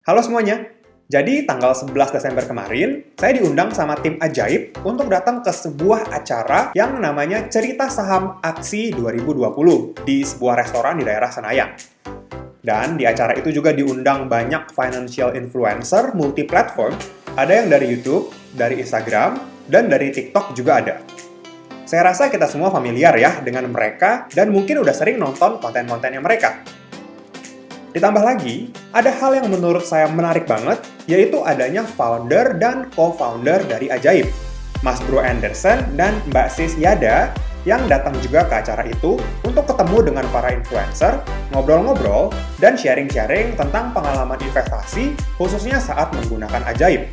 Halo semuanya, jadi tanggal 11 Desember kemarin, saya diundang sama tim Ajaib untuk datang ke sebuah acara yang namanya Cerita Saham Aksi 2020 di sebuah restoran di daerah Senayan. Dan di acara itu juga diundang banyak financial influencer multi-platform, ada yang dari YouTube, dari Instagram, dan dari TikTok juga ada. Saya rasa kita semua familiar ya dengan mereka dan mungkin udah sering nonton konten-kontennya mereka. Ditambah lagi, ada hal yang menurut saya menarik banget, yaitu adanya founder dan co-founder dari Ajaib, Mas Bro Anderson dan Mbak Sis Yada, yang datang juga ke acara itu untuk ketemu dengan para influencer, ngobrol-ngobrol, dan sharing-sharing tentang pengalaman investasi, khususnya saat menggunakan Ajaib.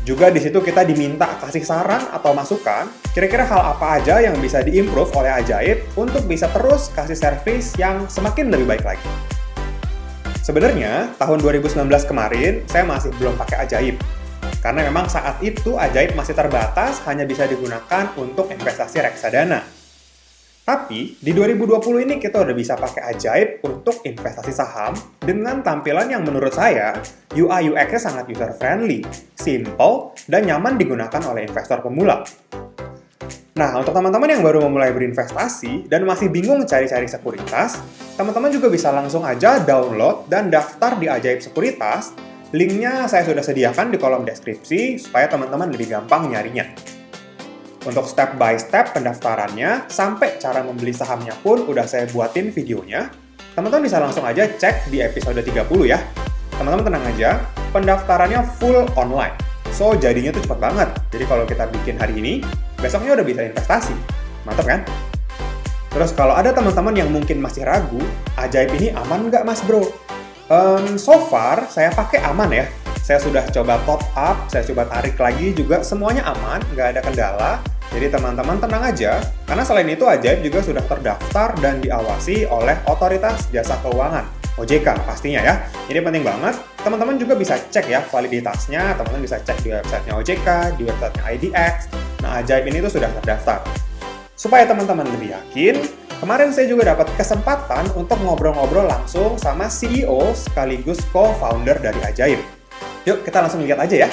Juga di situ kita diminta kasih saran atau masukan, kira-kira hal apa aja yang bisa diimprove oleh Ajaib untuk bisa terus kasih service yang semakin lebih baik lagi. Sebenarnya, tahun 2019 kemarin, saya masih belum pakai Ajaib. Karena memang saat itu Ajaib masih terbatas, hanya bisa digunakan untuk investasi reksadana. Tapi, di 2020 ini kita udah bisa pakai Ajaib untuk investasi saham dengan tampilan yang menurut saya, UI UX-nya sangat user-friendly, simple, dan nyaman digunakan oleh investor pemula. Nah, untuk teman-teman yang baru memulai berinvestasi dan masih bingung cari-cari sekuritas, teman-teman juga bisa langsung aja download dan daftar di Ajaib Sekuritas. Linknya saya sudah sediakan di kolom deskripsi supaya teman-teman lebih gampang nyarinya. Untuk step by step pendaftarannya, sampai cara membeli sahamnya pun udah saya buatin videonya. Teman-teman bisa langsung aja cek di episode 30 ya. Teman-teman tenang aja, pendaftarannya full online. So, jadinya tuh cepat banget. Jadi kalau kita bikin hari ini, besoknya udah bisa investasi. Mantap kan? Terus kalau ada teman-teman yang mungkin masih ragu, Ajaib ini aman nggak Mas Bro? So far, saya pakai aman ya. Saya sudah coba top up, saya coba tarik lagi juga, semuanya aman, nggak ada kendala. Jadi teman-teman tenang aja, karena selain itu Ajaib juga sudah terdaftar dan diawasi oleh Otoritas Jasa Keuangan, OJK pastinya ya. Jadi penting banget, teman-teman juga bisa cek ya validitasnya, teman-teman bisa cek di websitenya OJK, di websitenya IDX. Nah, Ajaib ini tuh sudah terdaftar. Supaya teman-teman lebih yakin, kemarin saya juga dapat kesempatan untuk ngobrol-ngobrol langsung sama CEO sekaligus co-founder dari Ajaib. Yuk, kita langsung lihat aja ya.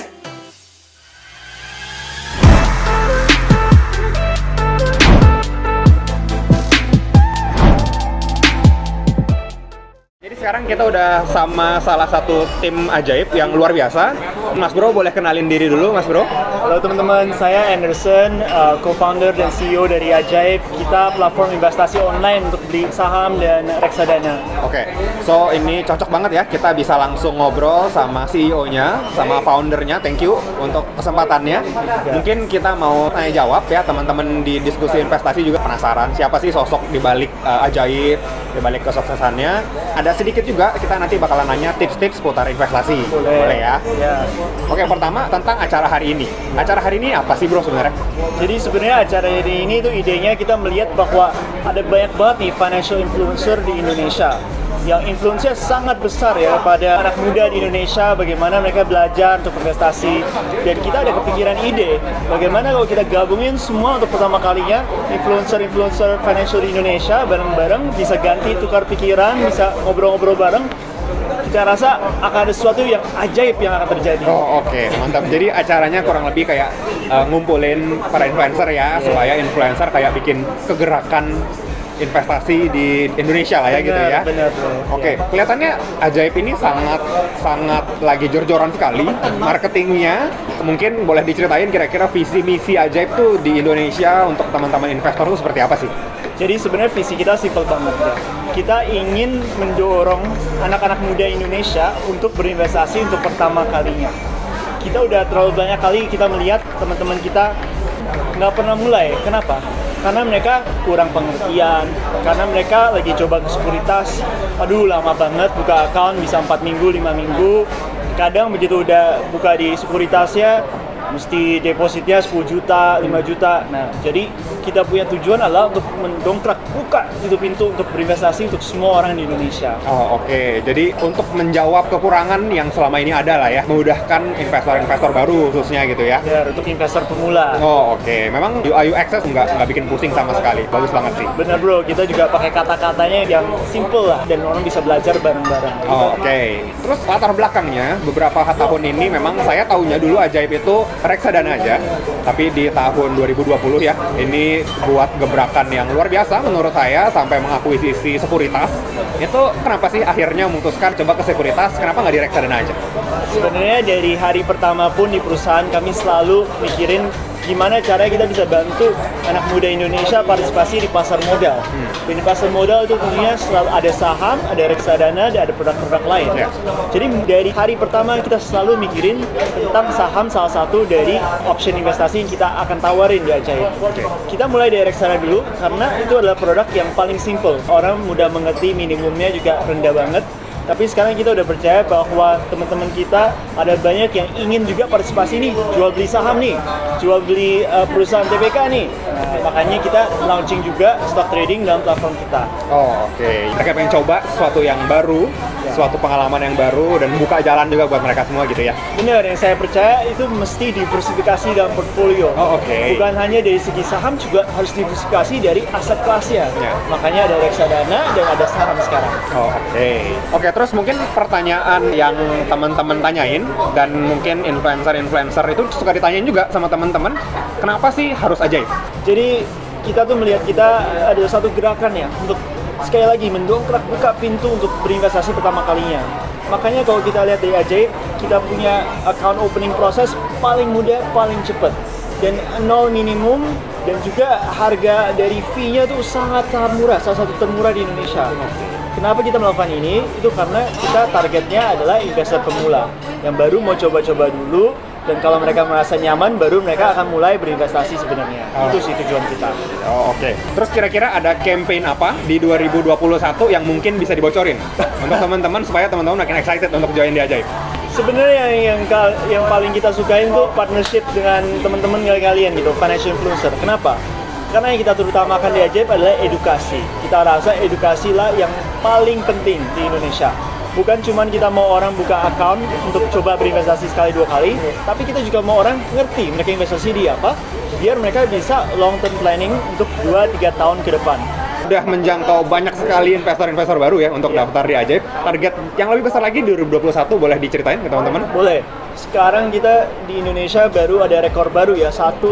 Sekarang kita udah sama salah satu tim Ajaib yang luar biasa. Mas Bro, boleh kenalin diri dulu, Mas Bro? Halo teman-teman, saya Anderson, co-founder dan CEO dari Ajaib. Kita platform investasi online untuk beli saham dan reksadana. Oke, so ini cocok banget ya, kita bisa langsung ngobrol sama CEO-nya, sama founder-nya. Thank you untuk kesempatannya. Mungkin kita mau tanya jawab ya, teman-teman di diskusi investasi juga penasaran siapa sih sosok di balik Ajaib, di balik kesuksesannya. Ada sedikit juga kita nanti bakalan nanya tips-tips seputar investasi. Boleh ya? Ya. Oke, pertama tentang acara hari ini. Acara hari ini apa sih Bro sebenarnya? Jadi sebenarnya acara ini tuh idenya kita melihat bahwa ada banyak banget nih financial influencer di Indonesia yang influence-nya sangat besar ya pada anak muda di Indonesia, bagaimana mereka belajar untuk investasi. Dan kita ada kepikiran ide, bagaimana kalau kita gabungin semua untuk pertama kalinya influencer-influencer financial di Indonesia bareng-bareng, bisa ganti tukar pikiran, bisa ngobrol-ngobrol bareng. Kita rasa akan ada sesuatu yang ajaib yang akan terjadi. Oh oke, mantap. Jadi acaranya kurang lebih kayak ngumpulin para influencer ya, supaya influencer kayak bikin kegerakan investasi di Indonesia lah ya, gitu ya. Benar. Oke, kelihatannya Ajaib ini sangat lagi jor-joran sekali marketingnya. Mungkin boleh diceritain kira-kira visi misi Ajaib tuh di Indonesia untuk teman-teman investor tuh seperti apa sih? Jadi sebenarnya visi kita simpel banget ya. Kita ingin mendorong anak-anak muda Indonesia untuk berinvestasi untuk pertama kalinya. Kita udah terlalu banyak kali kita melihat teman-teman kita nggak pernah mulai. Kenapa? Karena mereka kurang pengertian, karena mereka lagi coba ke sekuritas, aduh lama banget buka account bisa 4 minggu, 5 minggu. Kadang begitu udah buka di sekuritasnya, mesti depositnya 10 juta, 5 juta. Nah, jadi kita punya tujuan adalah untuk mendongkrak, buka itu pintu untuk berinvestasi untuk semua orang di Indonesia. Oh, oke. Jadi untuk menjawab kekurangan yang selama ini ada lah ya, memudahkan investor-investor baru khususnya gitu ya. Ya, untuk investor pemula. Oh, oke. Memang UI UX nggak bikin pusing sama sekali. Bagus banget sih. Bener bro, kita juga pakai kata-katanya yang simple lah dan orang bisa belajar bareng-bareng. Oh, oke. Terus latar belakangnya, beberapa tahun ini memang saya tahunya dulu Ajaib itu reksadana aja. Tapi di tahun 2020 ya, ini buat gebrakan yang luar biasa menurut saya sampai mengakuisisi sekuritas. Itu kenapa sih akhirnya memutuskan coba ke sekuritas, kenapa nggak di reksadana aja? Sebenarnya dari hari pertama pun di perusahaan kami selalu mikirin gimana caranya kita bisa bantu anak muda Indonesia partisipasi di pasar modal. Dan di pasar modal itu tentunya selalu ada saham, ada reksadana, dan ada produk-produk lain. Ya. Jadi dari hari pertama kita selalu mikirin tentang saham, salah satu dari option investasi yang kita akan tawarin di Ajaib. Kita mulai dari reksadana dulu karena itu adalah produk yang paling simple. Orang mudah mengerti, minimumnya juga rendah banget. Tapi sekarang kita udah percaya bahwa teman-teman kita ada banyak yang ingin juga partisipasi nih, jual beli saham nih, jual beli perusahaan TPK nih. Nah, makanya kita launching juga stock trading dalam platform kita. Oh, oke. Mereka pengen coba sesuatu yang baru, suatu pengalaman yang baru, dan buka jalan juga buat mereka semua gitu ya. Benar, yang saya percaya itu mesti diversifikasi dalam portfolio. Oh, oke. Bukan hanya dari segi saham, juga harus diversifikasi dari aset kelasnya. Ya. Makanya ada reksadana dan ada saham sekarang. Oh, oke. Oke, terus mungkin pertanyaan yang teman-teman tanyain, dan mungkin influencer-influencer itu suka ditanyain juga sama teman-teman, kenapa sih harus Ajaib? Jadi kita tuh melihat kita ada satu gerakan ya untuk sekali lagi mendongkrak buka pintu untuk berinvestasi pertama kalinya. Makanya kalau kita lihat dari Ajaib, kita punya account opening proses paling mudah, paling cepat, dan nol minimum, dan juga harga dari fee-nya tuh sangat-sangat murah, salah satu termurah di Indonesia. Kenapa kita melakukan ini? Itu karena kita targetnya adalah investor pemula yang baru mau coba-coba dulu, dan kalau mereka merasa nyaman, baru mereka akan mulai berinvestasi sebenarnya. Itu sih tujuan kita. Oh, oke. Terus kira-kira ada campaign apa di 2021 yang mungkin bisa dibocorin untuk teman-teman supaya teman-teman makin excited untuk join di Ajaib? Sebenarnya yang paling kita sukain tuh partnership dengan teman-teman kalian gitu, financial influencer. Kenapa? Karena yang kita terutamakan di Ajaib adalah edukasi. Kita rasa edukasi lah yang paling penting di Indonesia. Bukan cuma kita mau orang buka account untuk coba berinvestasi sekali dua kali, tapi kita juga mau orang ngerti mereka investasi di apa, biar mereka bisa long term planning untuk 2-3 tahun ke depan. Udah menjangkau banyak sekali investor-investor baru ya untuk daftar di Ajaib. Target yang lebih besar lagi di 2021 boleh diceritain ke teman-teman? Boleh. Sekarang kita di Indonesia baru ada rekor baru ya, 1,5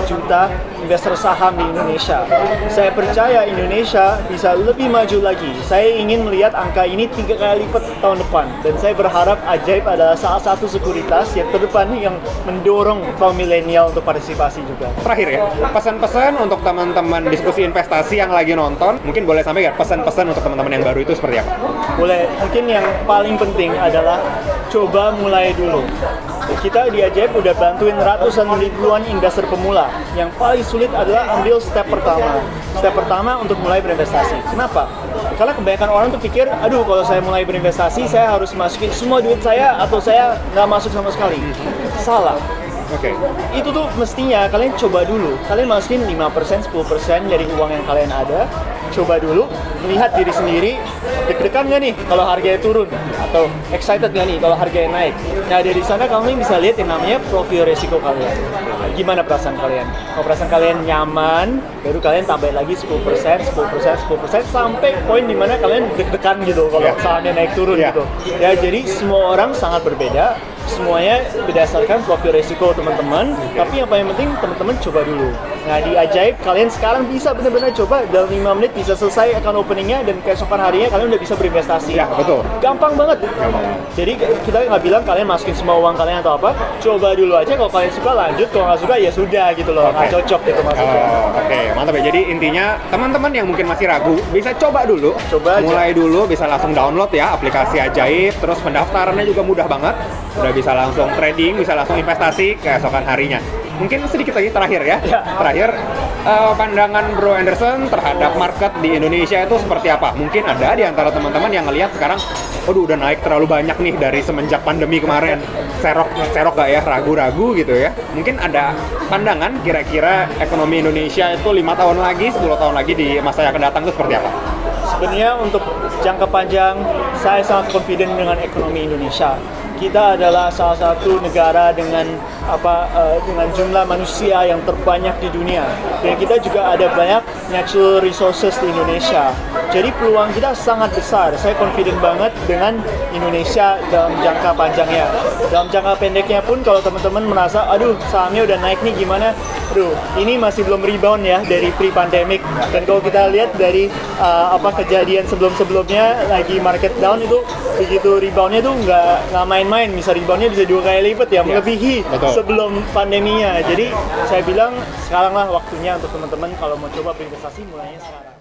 juta investor saham di Indonesia. Saya percaya Indonesia bisa lebih maju lagi. Saya ingin melihat angka ini 3 kali lipat tahun depan. Dan saya berharap Ajaib adalah salah satu sekuritas yang terdepan yang mendorong kaum milenial untuk partisipasi juga. Terakhir ya, pesan-pesan untuk teman-teman diskusi investasi yang lagi nonton, mungkin boleh sampai ya pesan-pesan untuk teman-teman yang baru itu seperti apa? Boleh, mungkin yang paling penting adalah coba mulai dulu. Kita di Ajaib udah bantuin ratusan ribuan investor pemula. Yang paling sulit adalah ambil step pertama. Step pertama untuk mulai berinvestasi. Kenapa? Karena kebanyakan orang tuh pikir, aduh kalau saya mulai berinvestasi, saya harus masukin semua duit saya atau saya nggak masuk sama sekali. Salah. Oke. Itu tuh mestinya kalian coba dulu. Kalian masukin 5%, 10% dari uang yang kalian ada. Coba dulu, melihat diri sendiri, deg-degan nggak nih kalau harganya turun? Atau excited nggak nih kalau harganya naik? Nah dari sana kalian bisa lihat yang namanya profil resiko kalian. Gimana perasaan kalian? Kalau perasaan kalian nyaman, baru kalian tambahin lagi 10%, 10%, 10%, sampai poin dimana kalian deg-degan gitu kalau sahamnya naik turun gitu. Ya jadi semua orang sangat berbeda. Semuanya berdasarkan profil resiko teman-teman, tapi yang paling penting teman-teman coba dulu. Nah di Ajaib kalian sekarang bisa benar-benar coba dalam 5 menit bisa selesai account openingnya, dan keesokan harinya kalian udah bisa berinvestasi. Ya betul. Gampang banget. Jadi kita nggak bilang kalian masukin semua uang kalian atau apa, coba dulu aja. Kalau kalian suka lanjut, kalau nggak suka ya sudah gitu loh. Nggak cocok gitu maksudnya. Oke, mantap ya. Jadi intinya teman-teman yang mungkin masih ragu bisa coba dulu, mulai dulu, bisa langsung download ya aplikasi Ajaib. Terus pendaftarannya juga mudah banget. Udah bisa langsung trading, bisa langsung investasi keesokan harinya. Mungkin sedikit lagi terakhir ya. Terakhir, pandangan Bro Anderson terhadap market di Indonesia itu seperti apa? Mungkin ada di antara teman-teman yang ngelihat sekarang, aduh udah naik terlalu banyak nih dari semenjak pandemi kemarin. Serok gak ya, ragu-ragu gitu ya. Mungkin ada pandangan kira-kira ekonomi Indonesia itu 5 tahun lagi, 10 tahun lagi di masa yang akan datang itu seperti apa? Sebenarnya untuk jangka panjang, saya sangat confident dengan ekonomi Indonesia. Kita adalah salah satu negara dengan dengan jumlah manusia yang terbanyak di dunia, dan kita juga ada banyak natural resources di Indonesia. Jadi peluang kita sangat besar. Saya confident banget dengan Indonesia dalam jangka panjangnya. Dalam jangka pendeknya pun, kalau teman-teman merasa, aduh sahamnya udah naik nih gimana? Aduh, ini masih belum rebound ya dari pre-pandemic. Dan kalau kita lihat dari kejadian sebelum-sebelumnya lagi market down itu, begitu reboundnya tuh nggak main-main. Misal reboundnya bisa 2 kali lipat ya, melebihi sebelum pandeminya. Jadi saya bilang sekarang lah waktunya untuk teman-teman kalau mau coba berinvestasi, mulainya sekarang.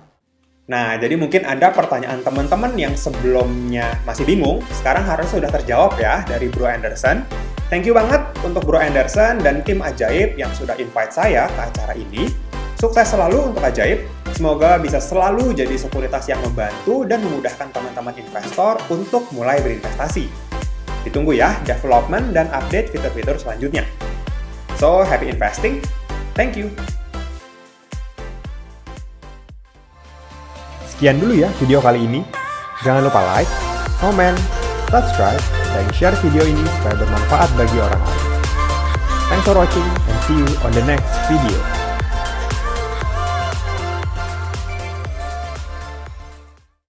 Nah, jadi mungkin ada pertanyaan teman-teman yang sebelumnya masih bingung, sekarang harus sudah terjawab ya dari Bro Anderson. Thank you banget untuk Bro Anderson dan tim Ajaib yang sudah invite saya ke acara ini. Sukses selalu untuk Ajaib. Semoga bisa selalu jadi sekuritas yang membantu dan memudahkan teman-teman investor untuk mulai berinvestasi. Ditunggu ya development dan update fitur-fitur selanjutnya. So, happy investing. Thank you. Sekian dulu ya video kali ini. Jangan lupa like, comment, subscribe, dan share video ini supaya bermanfaat bagi orang lain. Thanks for watching and see you on the next video.